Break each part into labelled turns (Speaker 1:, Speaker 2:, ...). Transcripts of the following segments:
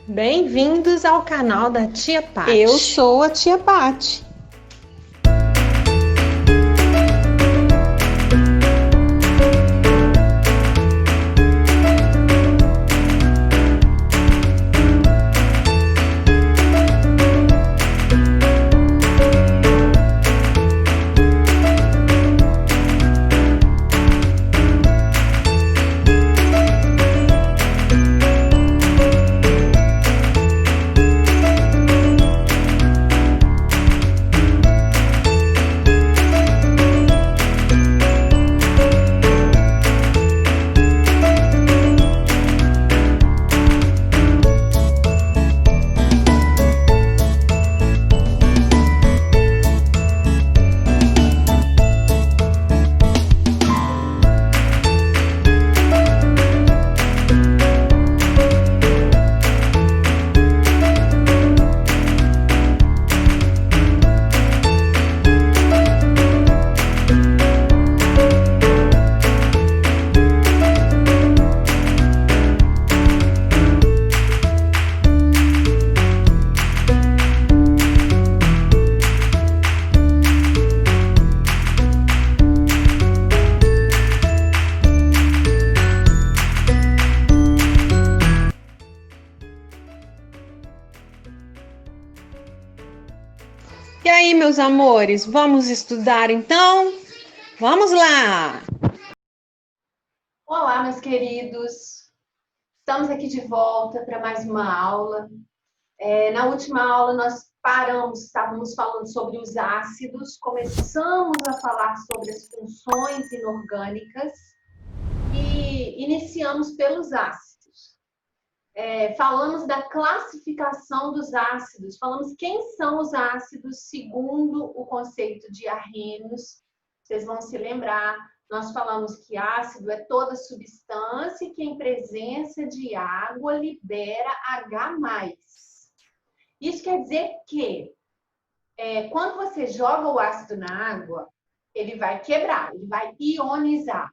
Speaker 1: Bem-vindos ao canal da Tia Paty.
Speaker 2: Eu sou a Tia Paty.
Speaker 1: E aí, meus amores, vamos estudar então? Vamos lá!
Speaker 3: Olá, meus queridos! Estamos aqui de volta para mais uma aula. Na última aula nós estávamos falando sobre os ácidos, começamos a falar sobre as funções inorgânicas e iniciamos pelos ácidos. Falamos da classificação dos ácidos, falamos quem são os ácidos segundo o conceito de Arrhenius. Vocês vão se lembrar, nós falamos que ácido é toda substância que em presença de água libera H+. Isso quer dizer que quando você joga o ácido na água, ele vai quebrar, ele vai ionizar.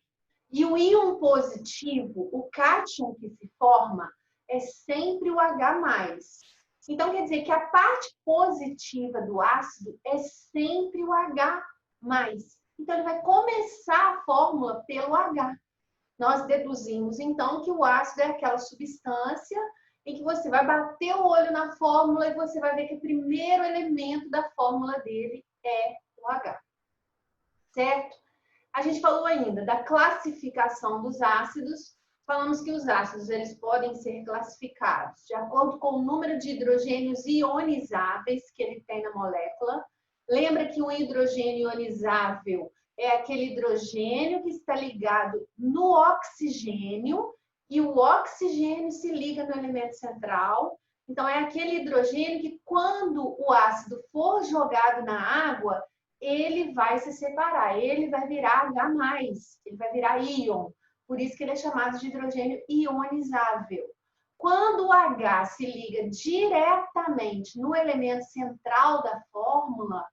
Speaker 3: E o íon positivo, o cátion que se forma, é sempre o H+. Então, quer dizer que a parte positiva do ácido é sempre o H+. Então, ele vai começar a fórmula pelo H. Nós deduzimos, então, que o ácido é aquela substância em que você vai bater o olho na fórmula e você vai ver que o primeiro elemento da fórmula dele é o H. Certo? A gente falou ainda da classificação dos ácidos. Falamos que os ácidos eles podem ser classificados de acordo com o número de hidrogênios ionizáveis que ele tem na molécula. Lembra que um hidrogênio ionizável é aquele hidrogênio que está ligado no oxigênio e o oxigênio se liga no elemento central. Então, é aquele hidrogênio que quando o ácido for jogado na água, ele vai se separar, ele vai virar H+, ele vai virar íon. Por isso que ele é chamado de hidrogênio ionizável. Quando o H se liga diretamente no elemento central da fórmula,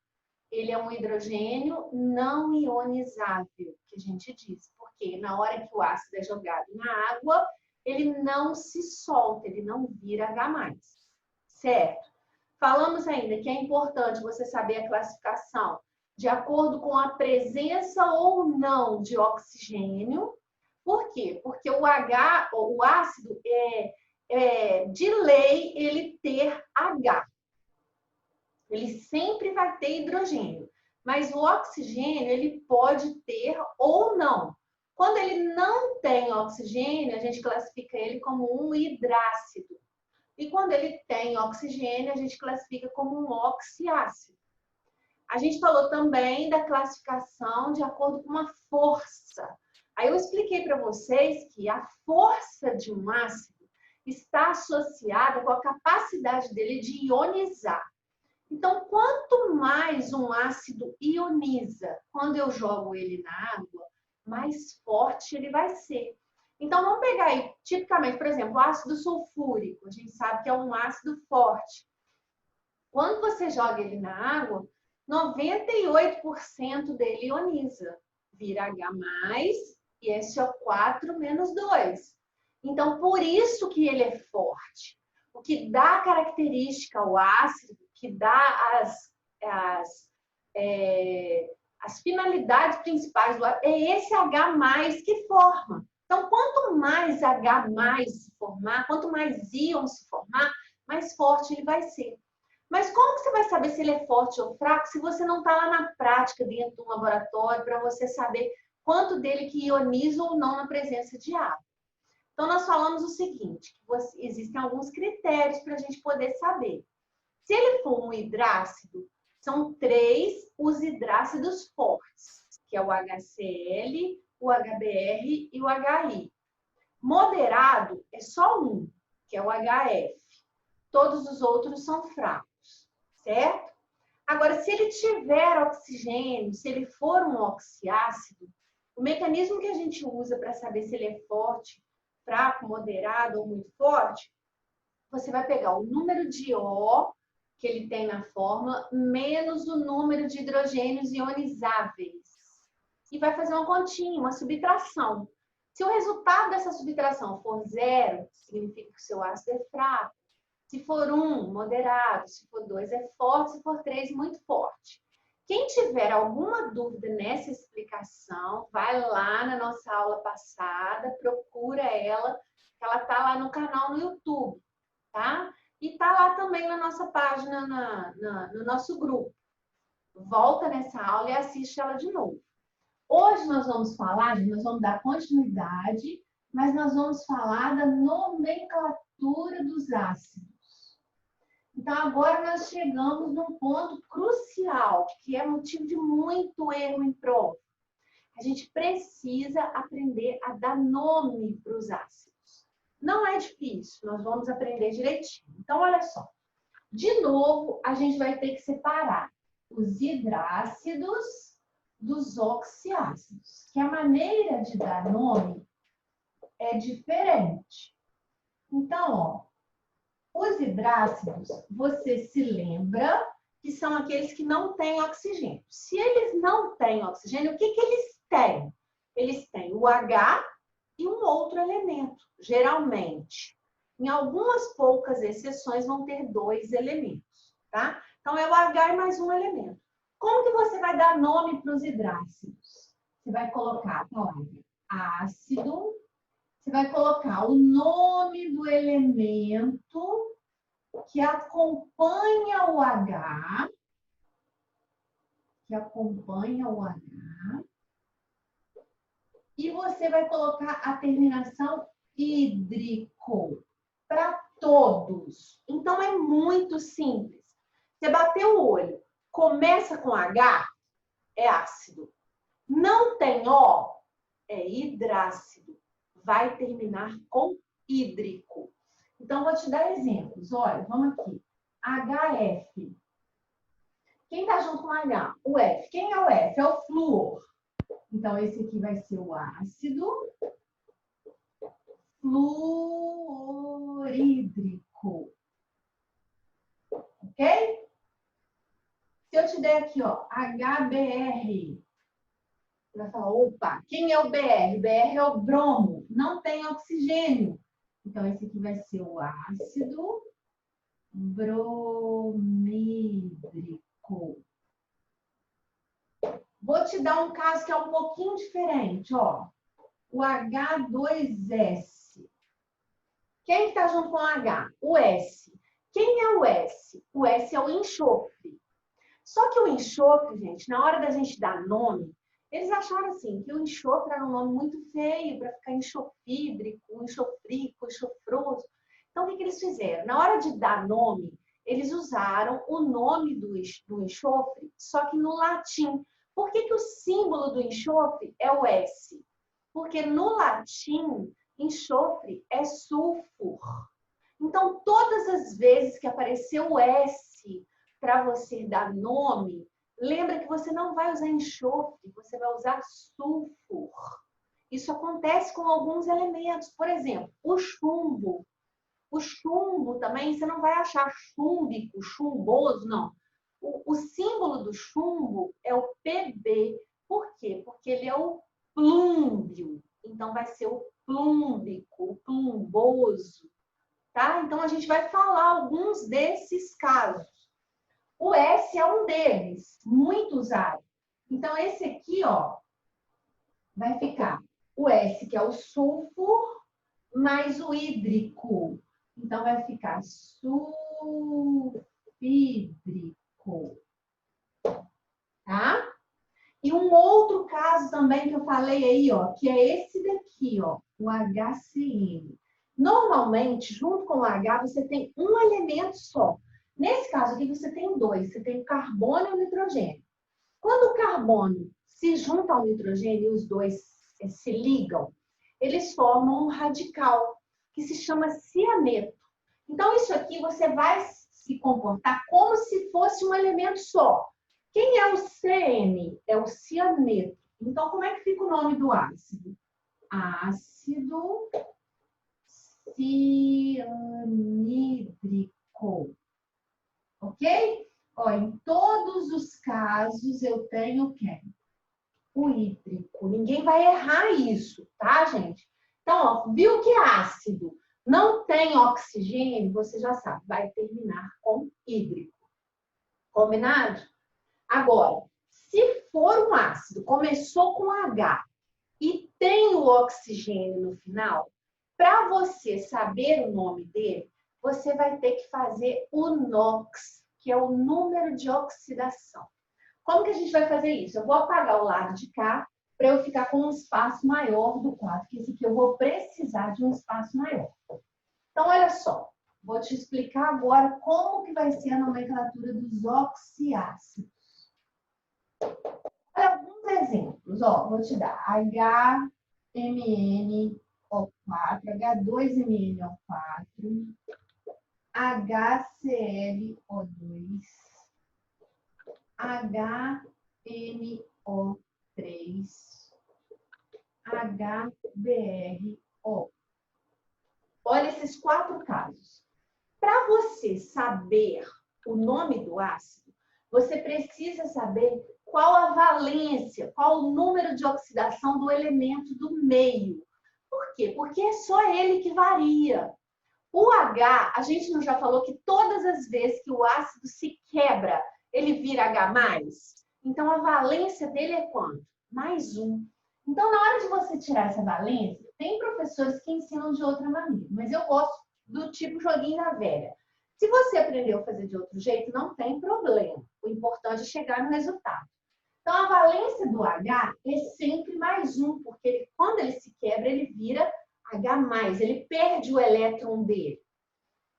Speaker 3: ele é um hidrogênio não ionizável, que a gente diz. Porque na hora que o ácido é jogado na água, ele não se solta, ele não vira H+. Certo? Falamos ainda que é importante você saber a classificação de acordo com a presença ou não de oxigênio. Por quê? Porque o ácido de lei ele ter H. Ele sempre vai ter hidrogênio. Mas o oxigênio ele pode ter ou não. Quando ele não tem oxigênio, a gente classifica ele como um hidrácido. E quando ele tem oxigênio, a gente classifica como um oxiácido. A gente falou também da classificação de acordo com a força. Aí eu expliquei para vocês que a força de um ácido está associada com a capacidade dele de ionizar. Então, quanto mais um ácido ioniza, quando eu jogo ele na água, mais forte ele vai ser. Então, vamos pegar aí, tipicamente, por exemplo, o ácido sulfúrico. A gente sabe que é um ácido forte. Quando você joga ele na água, 98% dele ioniza. Vira H+, e SO4 menos 2. Então, por isso que ele é forte. o que dá característica ao ácido, que dá as finalidades principais do ácido, é esse H+ que forma. Então, quanto mais H+ se formar, quanto mais íon se formar, mais forte ele vai ser. Mas como que você vai saber se ele é forte ou fraco se você não está lá na prática, dentro de um laboratório, para você saber quanto dele que ioniza ou não na presença de água? Então, nós falamos o seguinte, que existem alguns critérios para a gente poder saber. Se ele for um hidrácido, são 3 os hidrácidos fortes, que é o HCl, o HBr e o HI. Moderado é só um, que é o HF. Todos os outros são fracos, certo? Agora, se ele tiver oxigênio, se ele for um oxiácido, o mecanismo que a gente usa para saber se ele é forte, fraco, moderado ou muito forte, você vai pegar o número de O que ele tem na fórmula menos o número de hidrogênios ionizáveis. E vai fazer uma continha, uma subtração. Se o resultado dessa subtração for 0, significa que o seu ácido é fraco. Se for 1, moderado. Se for 2, é forte. Se for 3, muito forte. Quem tiver alguma dúvida nessa explicação, vai lá na nossa aula passada, procura ela, que ela está lá no canal no YouTube, tá? E está lá também na nossa página, no nosso grupo. Volta nessa aula e assiste ela de novo. Hoje nós vamos dar continuidade, mas nós vamos falar da nomenclatura dos ácidos. Então, agora nós chegamos num ponto crucial, que é motivo de muito erro em prova. A gente precisa aprender a dar nome para os ácidos. Não é difícil, nós vamos aprender direitinho. Então, olha só. De novo, a gente vai ter que separar os hidrácidos dos oxiácidos, que a maneira de dar nome é diferente. Então, ó, os hidrácidos, você se lembra que são aqueles que não têm oxigênio. Se eles não têm oxigênio, o que eles têm? Eles têm o H e um outro elemento, geralmente. Em algumas poucas exceções vão ter 2 elementos, tá? Então, é o H e mais um elemento. Como que você vai dar nome para os hidrácidos? Você vai colocar a palavra ácido, você vai colocar o nome do elemento que acompanha o H, e você vai colocar a terminação hídrico para todos. Então, é muito simples. Você bateu o olho, começa com H, é ácido. Não tem O, é hidrácido. Vai terminar com hídrico. Então, vou te dar exemplos. Olha, vamos aqui. HF. Quem está junto com H? O F. Quem é o F? É o flúor. Então, esse aqui vai ser o ácido fluorídrico. Ok? Se eu te der aqui, ó, HBr, você vai falar, opa, quem é o BR? O BR é o bromo, não tem oxigênio. Então, esse aqui vai ser o ácido bromídrico. Vou te dar um caso que é um pouquinho diferente, ó. O H2S. Quem está junto com o H? O S. Quem é o S? O S é o enxofre. Só que o enxofre, gente, na hora da gente dar nome, eles acharam assim, que o enxofre era um nome muito feio para ficar enxofídrico, enxofrico, enxofroso. Então, o que eles fizeram? Na hora de dar nome, eles usaram o nome do enxofre, só que no latim. Por que o símbolo do enxofre é o S? Porque no latim, enxofre é sulfur. Então, todas as vezes que apareceu o S para você dar nome, lembra que você não vai usar enxofre, você vai usar sulfur. Isso acontece com alguns elementos. Por exemplo, o chumbo. O chumbo também, você não vai achar chúmbico, chumboso, não. O símbolo do chumbo é o Pb. Por quê? Porque ele é o plúmbio. Então, vai ser o plúmbico, o plumboso. tá? Então, a gente vai falar alguns desses casos. O S é um deles, muito usado. Então, esse aqui, ó, vai ficar o S, que é o sulfur, mais o hídrico. Então, vai ficar sulfídrico, tá? E um outro caso também que eu falei aí, ó, que é esse daqui, ó, o HCl. Normalmente, junto com o H, você tem um elemento só. Nesse caso aqui, você tem dois. Você tem o carbono e o nitrogênio. Quando o carbono se junta ao nitrogênio e os dois se ligam, eles formam um radical, que se chama cianeto. Então, isso aqui você vai se comportar como se fosse um elemento só. Quem é o CN? É o cianeto. Então, como é que fica o nome do ácido? Ácido cianídrico. Ok? Ó, em todos os casos eu tenho quem? O hídrico. Ninguém vai errar isso, tá, gente? Então, ó, viu que é ácido não tem oxigênio, você já sabe, vai terminar com hídrico. Combinado? Agora, se for um ácido, começou com H e tem o oxigênio no final, para você saber o nome dele, você vai ter que fazer o NOx, que é o número de oxidação. Como que a gente vai fazer isso? Eu vou apagar o lado de cá para eu ficar com um espaço maior do quadro, que esse aqui eu vou precisar de um espaço maior. Então, olha só, vou te explicar agora como que vai ser a nomenclatura dos oxiácidos. Olha alguns exemplos, ó, vou te dar HMNO4, H2MnO4, HClO2, HNO3, HBrO. Olha esses 4 casos. Para você saber o nome do ácido, você precisa saber qual a valência, qual o número de oxidação do elemento do meio. Por quê? Porque é só ele que varia. O H, a gente não já falou que todas as vezes que o ácido se quebra, ele vira H+. Então, a valência dele é quanto? +1. Então, na hora de você tirar essa valência, tem professores que ensinam de outra maneira, mas eu gosto do tipo joguinho da velha. Se você aprendeu a fazer de outro jeito, não tem problema. O importante é chegar no resultado. Então, a valência do H é sempre +1, porque quando ele se quebra, ele vira H+, ele perde o elétron dele.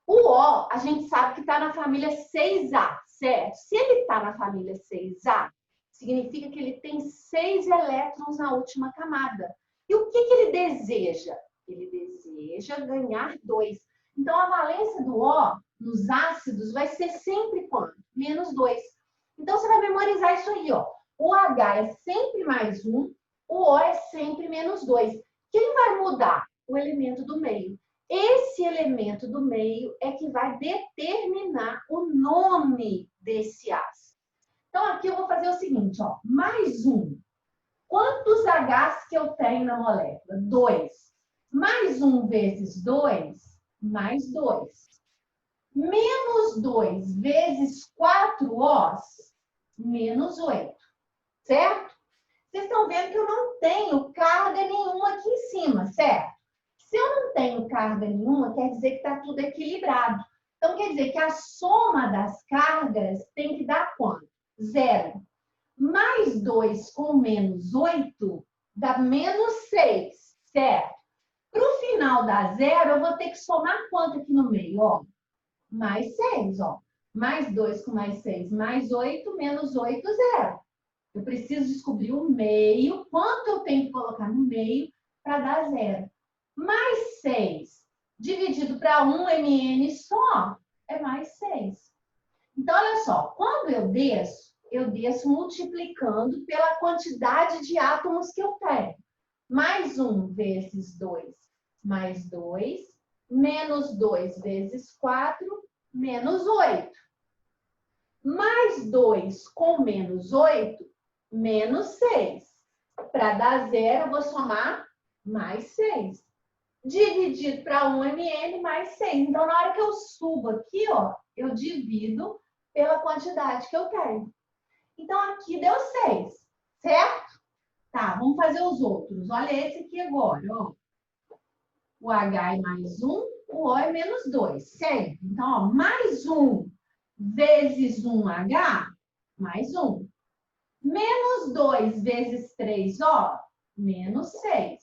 Speaker 3: O O, a gente sabe que está na família 6A, certo? Se ele está na família 6A, significa que ele tem 6 elétrons na última camada. E o que ele deseja? Ele deseja ganhar 2. Então, a valência do O nos ácidos vai ser sempre quanto? -2. Então, você vai memorizar isso aí, ó. O H é sempre +1, o O é sempre -2. Quem vai mudar? O elemento do meio. Esse elemento do meio é que vai determinar o nome desse ácido. Então, aqui eu vou fazer o seguinte, ó. +1. Quantos Hs que eu tenho na molécula? 2. +1 vezes 2, +2. -2 vezes 4 Os, -8. Certo? Vocês estão vendo que eu não tenho carga nenhuma aqui em cima, certo? Se eu não tenho carga nenhuma, quer dizer que está tudo equilibrado. Então, quer dizer que a soma das cargas tem que dar quanto? 0. +2 com -8 dá -6, certo? Para o final dar 0, eu vou ter que somar quanto aqui no meio? Ó, +6, ó. +2 com +6, +8, -8, 0. Eu preciso descobrir o meio, quanto eu tenho que colocar no meio para dar 0. +6 dividido para 1 mn só é +6. Então, olha só, quando eu desço multiplicando pela quantidade de átomos que eu tenho. +1 vezes 2, +2, -2 vezes 4, -8. +2 com -8, -6. Para dar 0, eu vou somar +6. dividido para 1 ml mais 6. Então, na hora que eu subo aqui, ó, eu divido pela quantidade que eu tenho. Então, aqui deu 6, certo? Tá, vamos fazer os outros. Olha esse aqui agora, ó. O H é mais 1, o O é menos 2, certo? Então, ó, mais 1 vezes 1H, mais 1. Menos 2 vezes 3O, menos 6.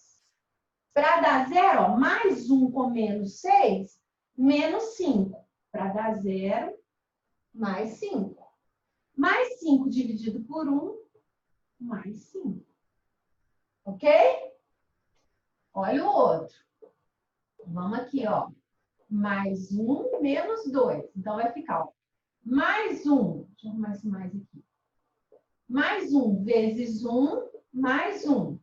Speaker 3: Para dar 0, ó, mais 1 com menos 6, menos 5. Para dar 0, mais 5. Mais 5 dividido por 1, mais 5. Ok? Olha o outro. Vamos aqui, ó. Mais 1 menos 2. Então, vai ficar, ó. Mais 1. Deixa eu arrumar esse mais aqui. Mais 1 vezes 1, mais 1.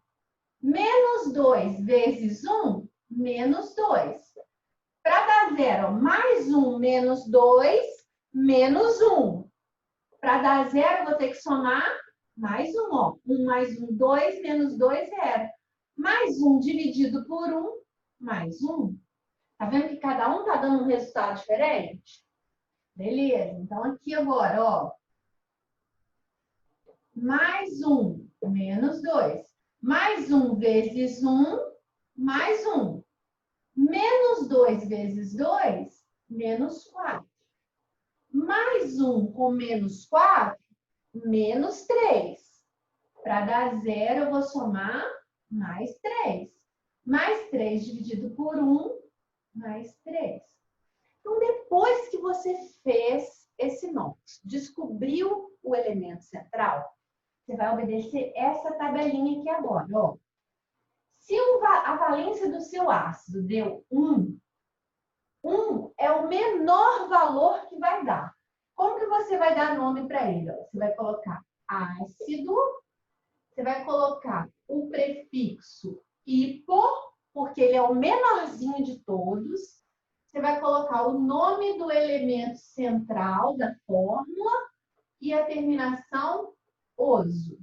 Speaker 3: Menos 2 vezes 1, menos 2. Para dar 0, mais 1 menos 2, menos 1. Para dar 0, eu vou ter que somar mais 1. Ó. 1 mais 1, 2, menos 2, 0. Mais 1 dividido por 1, mais 1. Tá vendo que cada um tá dando um resultado diferente? Beleza. Então, aqui agora, ó. Mais 1, menos 2. Mais 1 vezes 1, mais 1. Menos 2 vezes 2, menos 4. Mais 1 com menos 4, menos 3. Para dar 0, eu vou somar mais 3. Mais 3 dividido por 1, mais 3. Então, depois que você fez esse nó, descobriu o elemento central, você vai obedecer essa tabelinha aqui agora, ó. Se a valência do seu ácido deu 1, 1 é o menor valor que vai dar. Como que você vai dar nome para ele? Você vai colocar ácido, você vai colocar o prefixo hipo, porque ele é o menorzinho de todos. Você vai colocar o nome do elemento central da fórmula e a terminação oso.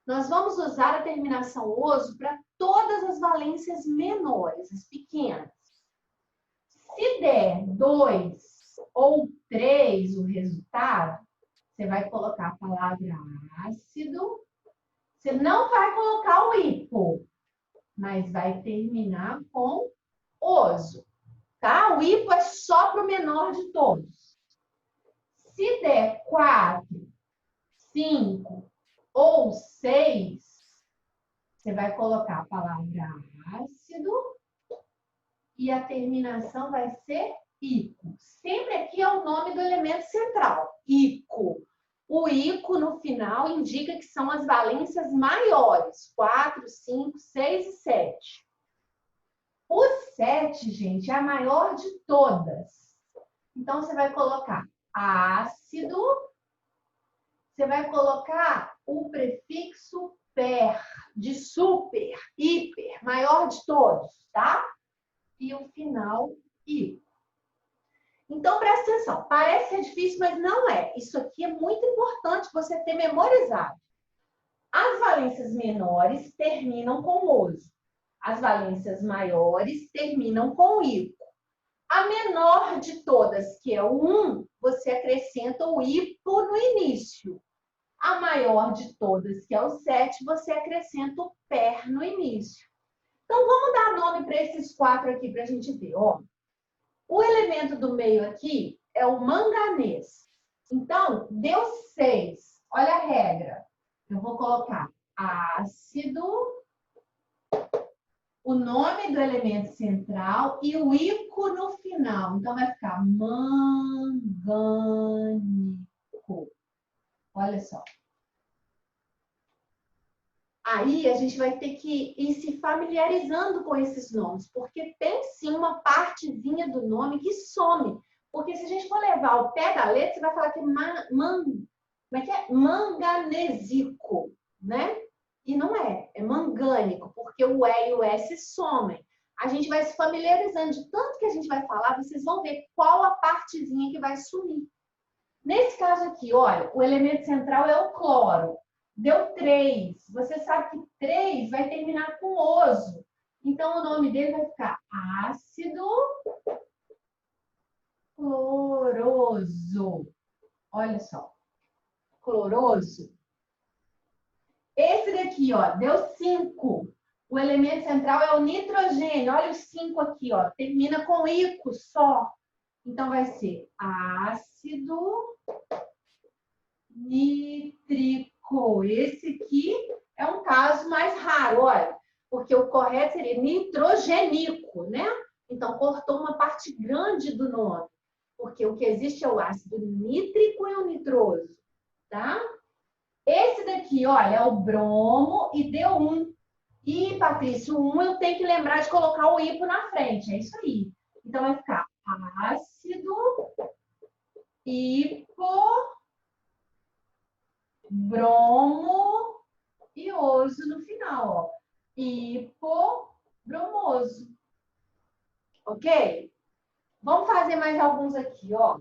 Speaker 3: Nós vamos usar a terminação oso para todas as valências menores, as pequenas. Se der 2 ou 3 o resultado, você vai colocar a palavra ácido. Você não vai colocar o hipo, mas vai terminar com oso, tá? O hipo é só para o menor de todos. Se der 4, 5 ou 6, você vai colocar a palavra ácido e a terminação vai ser ico. Sempre aqui é o nome do elemento central, ico. O ico no final indica que são as valências maiores, 4, 5, 6 e 7. O 7, gente, é a maior de todas. Então, você vai colocar ácido, você vai colocar o prefixo per, de super, hiper, maior de todos, tá? E o final, ico. Então, presta atenção. Parece ser difícil, mas não é. Isso aqui é muito importante você ter memorizado. As valências menores terminam com oso. As valências maiores terminam com ico. A menor de todas, que é o 1, você acrescenta o hipo no início. A maior de todas, que é o 7, você acrescenta o per no início. Então, vamos dar nome para esses 4 aqui para a gente ver. Ó. O elemento do meio aqui é o manganês. Então, deu 6. Olha a regra. Eu vou colocar ácido, o nome do elemento central e o ico no final. Então, vai ficar mangânico. Olha só. Aí a gente vai ter que ir se familiarizando com esses nomes, porque tem sim uma partezinha do nome que some. Porque se a gente for levar ao pé da letra, você vai falar que é manganesico, né? E não é, é mangânico, porque o E e o S somem. A gente vai se familiarizando de tanto que a gente vai falar, vocês vão ver qual a partezinha que vai sumir. Nesse caso aqui, olha, o elemento central é o cloro. Deu 3. Você sabe que 3 vai terminar com oso. Então, o nome dele vai ficar ácido cloroso. Olha só, cloroso. Esse daqui, ó, deu 5. O elemento central é o nitrogênio. Olha os 5 aqui, ó. Termina com ico só. Então, vai ser ácido nítrico. Esse aqui é um caso mais raro, olha. Porque o correto seria nitrogênico, né? Então, cortou uma parte grande do nome. Porque o que existe é o ácido nítrico e o nitroso, tá? Esse daqui, olha, é o bromo e deu 1. E, Patrícia, o 1 eu tenho que lembrar de colocar o hipo na frente. É isso aí. Então, vai ficar ácido hipo bromo e oso no final, ó. Hipobromoso. Ok? Vamos fazer mais alguns aqui, ó.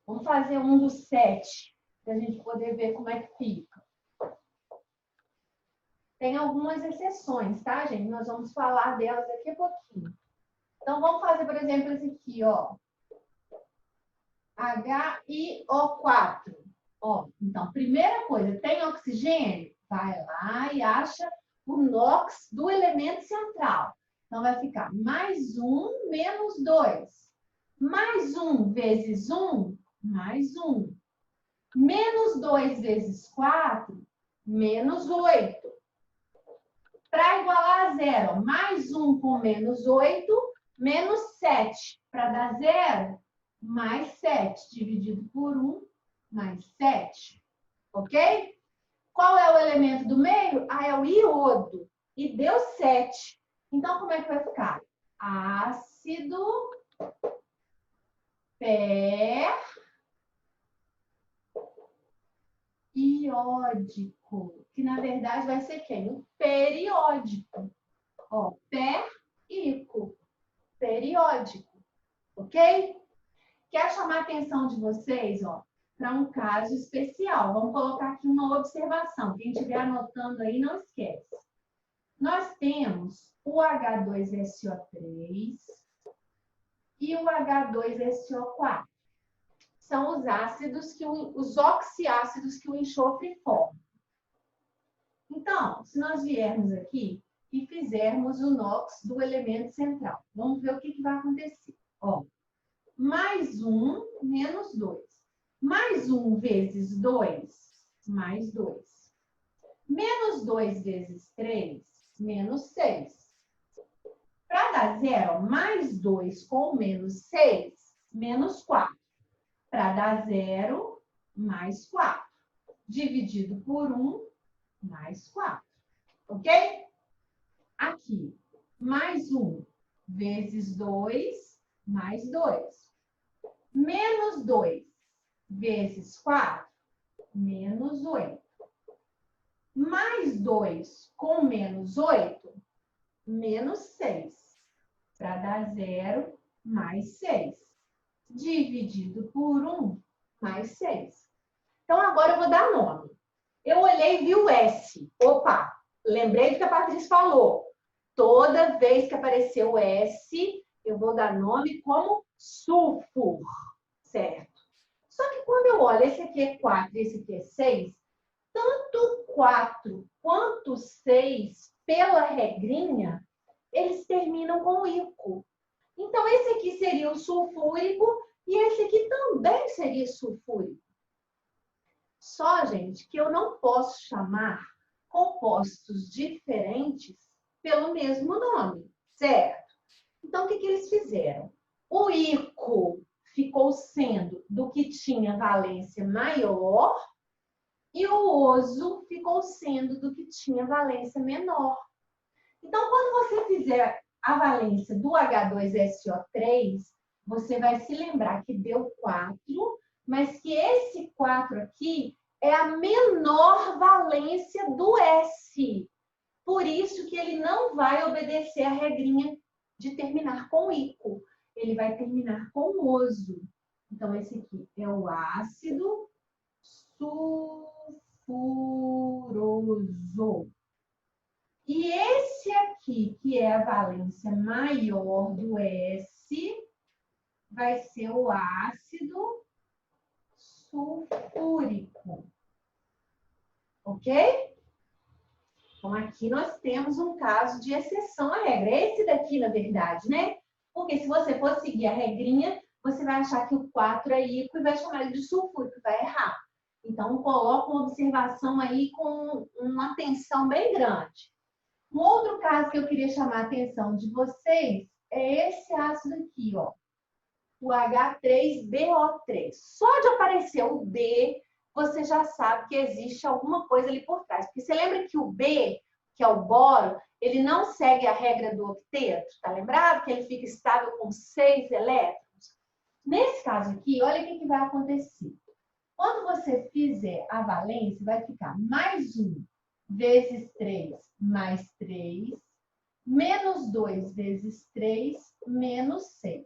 Speaker 3: Vamos fazer um dos 7, para a gente poder ver como é que fica. Tem algumas exceções, tá, gente? Nós vamos falar delas daqui a pouquinho. Então, vamos fazer, por exemplo, esse aqui, ó. HiO4. Ó, então, primeira coisa, tem oxigênio? Vai lá e acha o NOx do elemento central. Então, vai ficar mais 1 menos 2. Mais 1 vezes 1, mais 1. Menos 2 vezes 4, menos 8. Para igualar a zero, mais 1 com menos 8, menos 7. Para dar zero, mais 7 dividido por 1, mais 7. Ok? Qual é o elemento do meio? Ah, é o iodo. E deu 7. Então, como é que vai ficar? Ácido periódico. Que, na verdade, vai ser quem? O periódico. Ó, périco. Periódico. Ok? Quero chamar a atenção de vocês, ó, para um caso especial. Vamos colocar aqui uma observação. Quem estiver anotando aí, não esquece. Nós temos o H2SO3 e o H2SO4. São os ácidos os oxiácidos que o enxofre forma. Então, se nós viermos aqui e fizermos o NOx do elemento central, vamos ver o que vai acontecer. Ó, mais 1 menos 2. Mais 1 vezes 2, mais 2. Menos 2 vezes 3, menos 6. Para dar zero, mais 2 com menos 6, menos 4. Para dar zero, mais 4. Dividido por 1, mais 4. Ok? Aqui, mais 1 vezes 2, mais 2. Menos 2 vezes 4, menos 8. Mais 2 com menos 8, menos 6. Para dar zero, mais 6. Dividido por 1, mais 6. Então, agora eu vou dar nome. Eu olhei e vi o S. Opa, lembrei do que a Patrícia falou. Toda vez que aparecer o S, eu vou dar nome como sulfur, certo? Só que quando eu olho, esse aqui é 4 e esse aqui é 6, tanto 4 quanto 6, pela regrinha, eles terminam com ico. Então, esse aqui seria o sulfúrico e esse aqui também seria sulfúrico. Só, gente, que eu não posso chamar compostos diferentes pelo mesmo nome, certo? Então, o que eles fizeram? O ico ficou sendo do que tinha valência maior e o oso ficou sendo do que tinha valência menor. Então, quando você fizer a valência do H2SO3, você vai se lembrar que deu 4, mas que esse 4 aqui é a menor valência do S. Por isso que ele não vai obedecer a regrinha de terminar com ico. Ele vai terminar com oso. Então, esse aqui é o ácido sulfuroso. E esse aqui, que é a valência maior do S, vai ser o ácido sulfúrico. Ok? Então, aqui nós temos um caso de exceção à regra. Esse daqui, na verdade, né? Porque se você for seguir a regrinha, você vai achar que o 4 é íquo e vai chamar ele de sulfúrico, vai errar. Então, coloca uma observação aí com uma atenção bem grande. Um outro caso que eu queria chamar a atenção de vocês é esse ácido aqui, ó. O H3BO3. Só de aparecer o B, você já sabe que existe alguma coisa ali por trás. Porque você lembra que o B, que é o boro, ele não segue a regra do octeto, tá lembrado? Que ele fica estável com 6 elétrons. Nesse caso aqui, olha o que vai acontecer. Quando você fizer a valência, vai ficar mais 1 vezes 3 mais 3, menos 2 vezes 3, menos 6.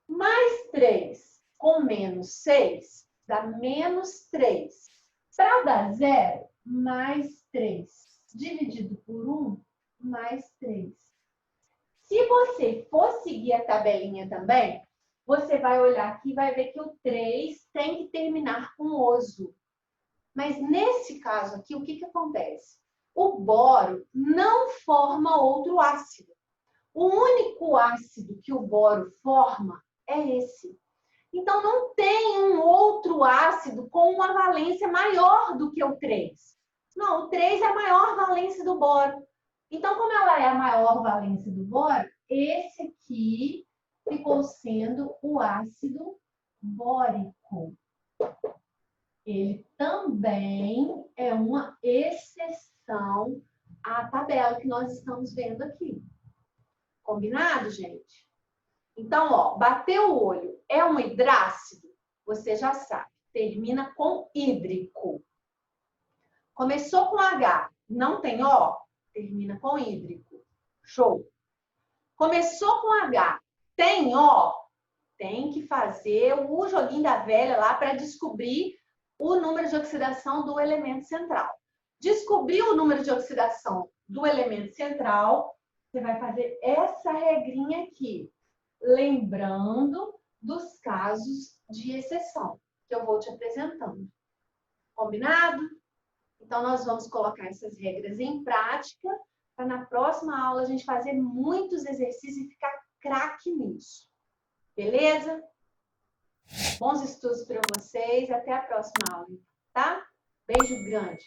Speaker 3: Mais 3 com menos 6 dá menos 3. Para dar zero, mais 3 dividido por 1, mais 3. Se você for seguir a tabelinha também, você vai olhar aqui e vai ver que o 3 tem que terminar com oso. Mas nesse caso aqui, o que acontece? O boro não forma outro ácido. O único ácido que o boro forma é esse. Então, não tem um outro ácido com uma valência maior do que o 3. Não, o 3 é a maior valência do boro. Então, como ela é a maior valência do boro, esse aqui ficou sendo o ácido bórico. Ele também é uma exceção à tabela que nós estamos vendo aqui. Combinado, gente? Então, ó, bateu o olho, é um hidrácido? Você já sabe, termina com hídrico. Começou com H, não tem O? Termina com hídrico. Show! Começou com H, tem O? Tem que fazer o joguinho da velha lá para descobrir o número de oxidação do elemento central. Descobriu o número de oxidação do elemento central, você vai fazer essa regrinha aqui. Lembrando dos casos de exceção que eu vou te apresentando. Combinado? Então, nós vamos colocar essas regras em prática para na próxima aula a gente fazer muitos exercícios e ficar craque nisso. Beleza? Bons estudos para vocês. Até a próxima aula, tá? Beijo grande.